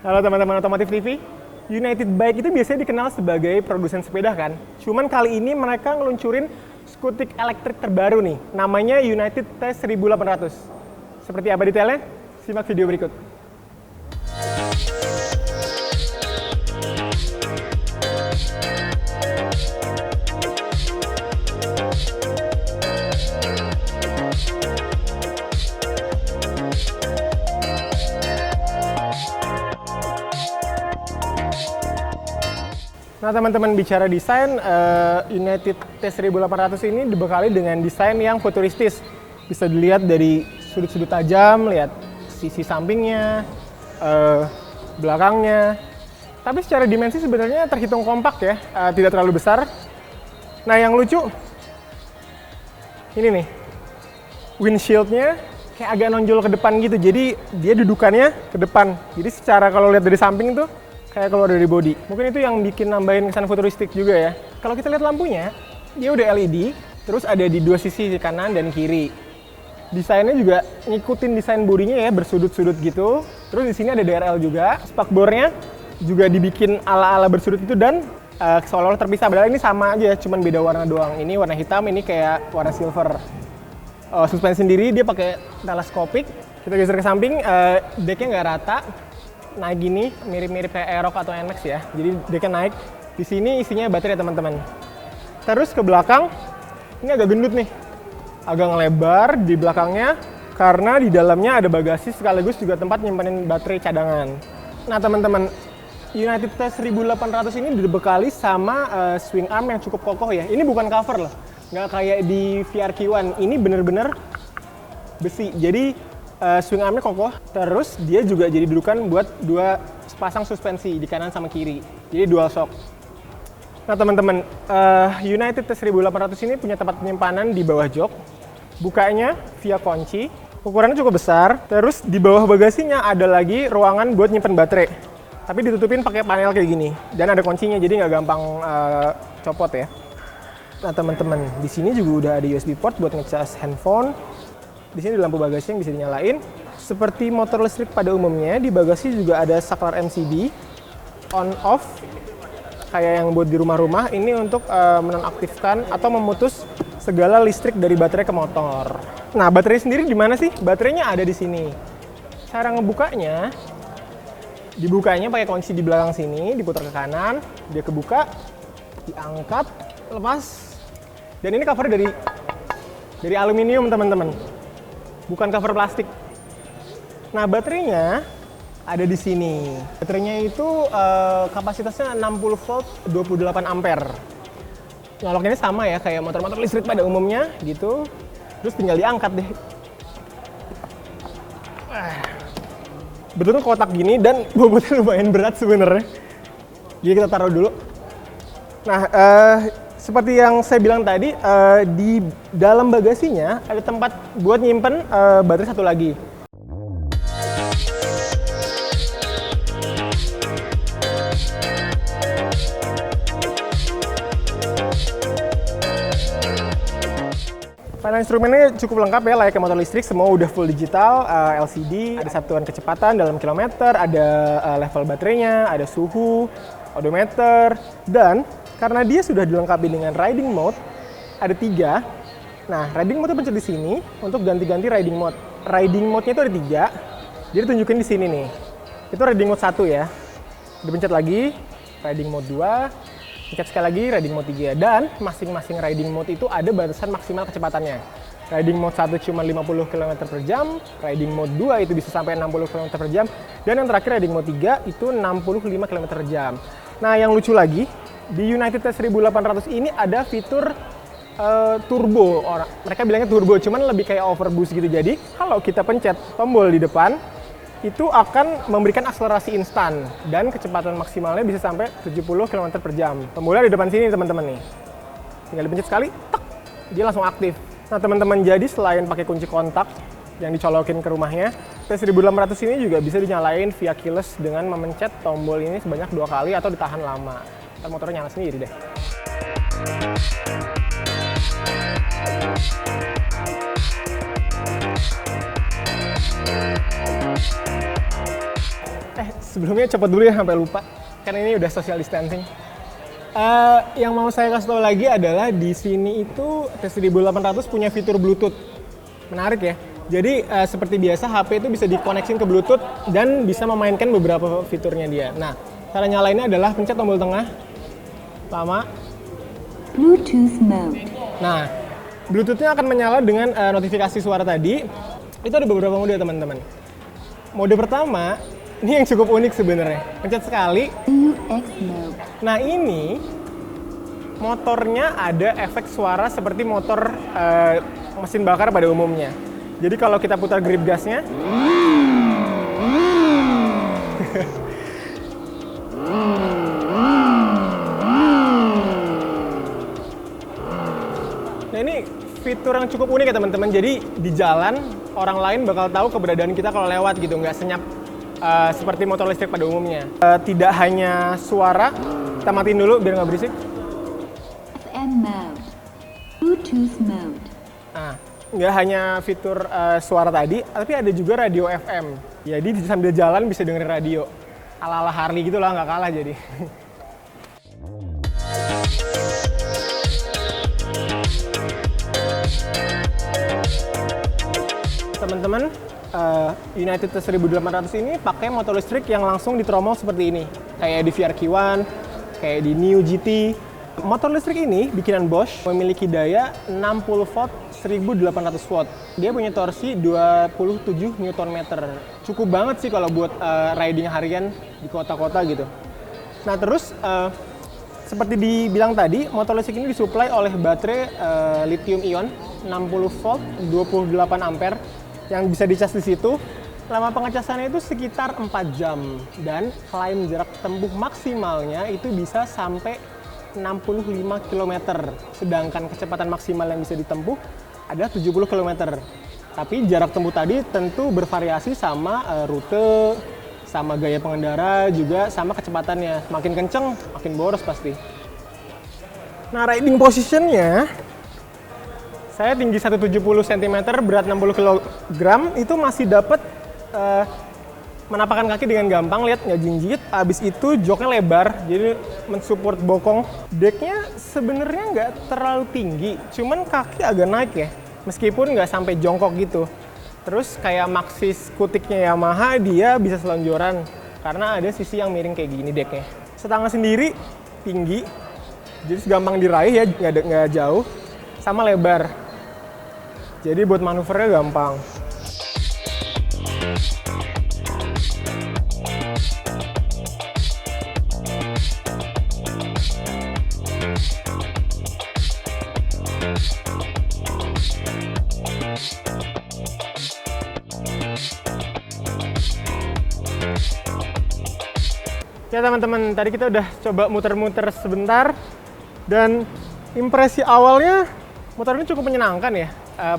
Halo teman-teman Otomotif TV. United Bike itu biasanya dikenal sebagai produsen sepeda kan. Cuman kali ini mereka ngeluncurin skutik elektrik terbaru nih. Namanya United T1800. Seperti apa detailnya? Simak video berikut. Nah teman-teman, bicara desain, United T1800 ini dibekali dengan desain yang futuristis. Bisa dilihat dari sudut-sudut tajam, lihat sisi sampingnya, belakangnya. Tapi secara dimensi sebenarnya terhitung kompak ya, tidak terlalu besar. Nah yang lucu, ini nih, windshield-nya kayak agak nonjol ke depan gitu. Jadi dia dudukannya ke depan. Jadi secara kalau lihat dari samping tuh, kayak keluar dari bodi. Mungkin itu yang bikin nambahin kesan futuristik juga ya. Kalau kita lihat lampunya, dia udah LED, terus ada di dua sisi, di kanan dan kiri. Desainnya juga ngikutin desain bodinya ya, bersudut-sudut gitu. Terus di sini ada DRL juga. Spakbornya juga dibikin ala-ala bersudut itu dan seolah-olah terpisah. Padahal ini sama aja, cuman beda warna doang. Ini warna hitam, ini kayak warna silver. Suspensi sendiri dia pakai teleskopik. Kita geser ke samping, decknya nggak rata. Naik gini, mirip-mirip kayak Aerox atau NMAX ya. Jadi decknya naik. Di sini isinya baterai teman-teman. Terus ke belakang, ini agak gendut nih. Agak ngelebar di belakangnya karena di dalamnya ada bagasi sekaligus juga tempat nyimpenin baterai cadangan. Nah teman-teman, United T1800 ini dibekali sama swing arm yang cukup kokoh ya. Ini bukan cover loh. Nggak kayak di VRQ1. Ini bener-bener besi. Jadi swing armnya kokoh, terus dia juga jadi dudukan buat dua pasang suspensi di kanan sama kiri, jadi dual shock. Nah teman-teman, United T1800 ini punya tempat penyimpanan di bawah jok, bukanya via kunci, ukurannya cukup besar, terus di bawah bagasinya ada lagi ruangan buat nyimpen baterai, tapi ditutupin pakai panel kayak gini, dan ada kuncinya jadi nggak gampang copot ya. Nah teman-teman, di sini juga udah ada USB port buat ngecas handphone. Di sini ada lampu bagasi yang bisa dinyalain. Seperti motor listrik pada umumnya, di bagasi juga ada saklar MCB on off kayak yang buat di rumah-rumah. Ini untuk menonaktifkan atau memutus segala listrik dari baterai ke motor. Nah, baterai sendiri di mana sih? Baterainya ada di sini. Cara ngebukanya, dibukanya pakai kunci di belakang sini, diputar ke kanan, dia kebuka, diangkat, lepas. Dan ini cover dari aluminium, teman-teman. Bukan cover plastik. Nah, baterainya ada di sini. Baterainya itu kapasitasnya 60 volt 28 ampere. Nyoloknya sama ya kayak motor-motor listrik pada umumnya gitu. Terus tinggal diangkat deh. Betul kotak gini dan bobotnya lumayan berat sebenarnya. Jadi kita taruh dulu. Nah, seperti yang saya bilang tadi, di dalam bagasinya ada tempat buat nyimpen baterai satu lagi. Panel instrumennya cukup lengkap ya, layaknya motor listrik, semua udah full digital, LCD, ada satuan kecepatan dalam kilometer, ada level baterainya, ada suhu, odometer, dan karena dia sudah dilengkapi dengan riding mode, ada 3. Nah, riding mode pencet di sini untuk ganti-ganti riding mode. Riding mode-nya itu ada 3. Jadi tunjukin di sini nih. Itu riding mode 1 ya. Dipencet lagi, riding mode 2. Pencet sekali lagi, riding mode 3. Dan masing-masing riding mode itu ada batasan maksimal kecepatannya. Riding mode 1 cuma 50 km per jam, riding mode 2 itu bisa sampai 60 km per jam, dan yang terakhir riding mode 3 itu 65 km per jam. Nah, yang lucu lagi, di United T1800 ini ada fitur turbo. Mereka bilangnya turbo, cuman lebih kayak overboost gitu. Jadi, kalau kita pencet tombol di depan, itu akan memberikan akselerasi instan. Dan kecepatan maksimalnya bisa sampai 70 km per jam. Tombolnya di depan sini, teman-teman nih. Tinggal dipencet sekali, tek, dia langsung aktif. Nah, teman-teman, jadi selain pakai kunci kontak yang dicolokin ke rumahnya, T1800 ini juga bisa dinyalain via keyless dengan memencet tombol ini sebanyak 2 kali atau ditahan lama. Ntar motornya nyala sendiri deh. Sebelumnya cepet dulu ya sampai lupa. Kan ini udah social distancing. Yang mau saya kasih tahu lagi adalah di sini itu T1800 punya fitur Bluetooth. Menarik ya. Jadi seperti biasa HP itu bisa dikoneksin ke Bluetooth dan bisa memainkan beberapa fiturnya dia. Nah, cara nyalainnya adalah pencet tombol tengah. Lama. Bluetooth mode. Nah, Bluetooth-nya akan menyala dengan notifikasi suara tadi. Itu ada beberapa mode teman-teman. Mode pertama, ini yang cukup unik sebenarnya. Pencet sekali. UX mode. Nah ini, motornya ada efek suara seperti motor mesin bakar pada umumnya. Jadi kalau kita putar grip gasnya, nah ini fitur yang cukup unik ya teman-teman. Jadi di jalan orang lain bakal tahu keberadaan kita kalau lewat gitu, nggak senyap seperti motor listrik pada umumnya. Tidak hanya suara, kita matiin dulu biar nggak berisik. FM mode. Bluetooth mode. Nah, nggak hanya fitur suara tadi, tapi ada juga radio FM. Jadi sambil jalan bisa dengerin radio. Ala-ala Harley gitu lah, nggak kalah jadi. Teman-teman, United T1800 ini pakai motor listrik yang langsung ditromol seperti ini. Kayak di VRQ1, kayak di New GT. Motor listrik ini bikinan Bosch memiliki daya 60 volt 1800 watt. Dia punya torsi 27 Nm. Cukup banget sih kalau buat riding harian di kota-kota gitu. Nah terus seperti dibilang tadi, motor listrik ini disuplai oleh baterai lithium ion 60 volt 28 ampere yang bisa dicas di situ. Lama pengecasannya itu sekitar 4 jam dan klaim jarak tempuh maksimalnya itu bisa sampai 65 km. Sedangkan kecepatan maksimal yang bisa ditempuh ada 70 km. Tapi jarak tempuh tadi tentu bervariasi sama rute, sama gaya pengendara, juga sama kecepatannya. Makin kenceng, makin boros pasti. Nah, riding positionnya, saya tinggi 170 cm, berat 60 kg, itu masih dapat menapakkan kaki dengan gampang, lihat nggak jinjit. Abis itu joknya lebar, jadi mensupport bokong. Decknya sebenarnya nggak terlalu tinggi, cuman kaki agak naik ya, meskipun nggak sampai jongkok gitu. Terus kayak Maxxis kutiknya Yamaha, dia bisa selonjoran karena ada sisi yang miring kayak gini decknya. Setangga sendiri tinggi, jadi gampang diraih ya, nggak jauh, sama lebar. Jadi buat manuvernya gampang. Ya teman-teman, tadi kita udah coba muter-muter sebentar dan impresi awalnya motor ini cukup menyenangkan ya.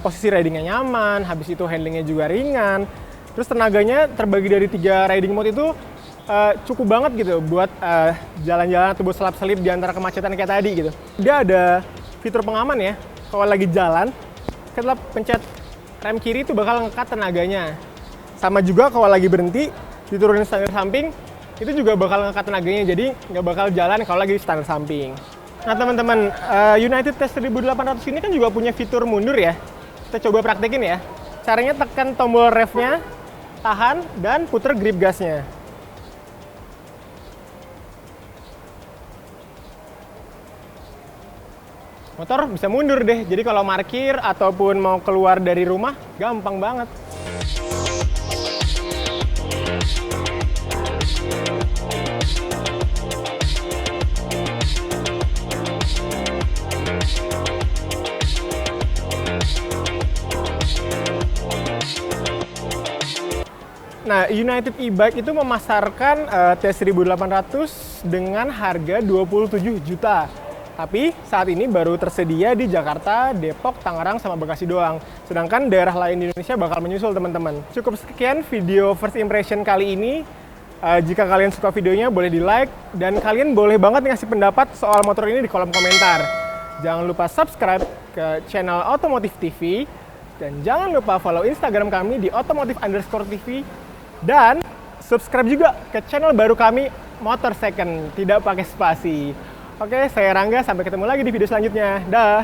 Posisi ridingnya nyaman, habis itu handlingnya juga ringan, terus tenaganya terbagi dari 3 riding mode itu cukup banget gitu buat jalan-jalan atau buat selap-selip di antara kemacetan kayak tadi gitu. Dia ada fitur pengaman ya, kalau lagi jalan kita pencet rem kiri itu bakal ngekat tenaganya. Sama juga kalau lagi berhenti diturunin standar samping, itu juga bakal ngekat tenaganya, jadi nggak bakal jalan kalau lagi standar samping. Nah teman-teman, United T1800 ini kan juga punya fitur mundur ya. Kita coba praktekin ya. Caranya tekan tombol revnya, tahan, dan puter grip gasnya. Motor bisa mundur deh, jadi kalau parkir ataupun mau keluar dari rumah, gampang banget. Nah, United E-Bike itu memasarkan T1800 dengan harga 27 juta. Tapi saat ini baru tersedia di Jakarta, Depok, Tangerang, sama Bekasi doang. Sedangkan daerah lain di Indonesia bakal menyusul teman-teman. Cukup sekian video first impression kali ini. Jika kalian suka videonya boleh di like. Dan kalian boleh banget ngasih pendapat soal motor ini di kolom komentar. Jangan lupa subscribe ke channel Otomotif TV. Dan jangan lupa follow Instagram kami di otomotif_tv. Dan subscribe juga ke channel baru kami, Motor Second, tidak pakai spasi. Oke, saya Rangga, sampai ketemu lagi di video selanjutnya. Dah.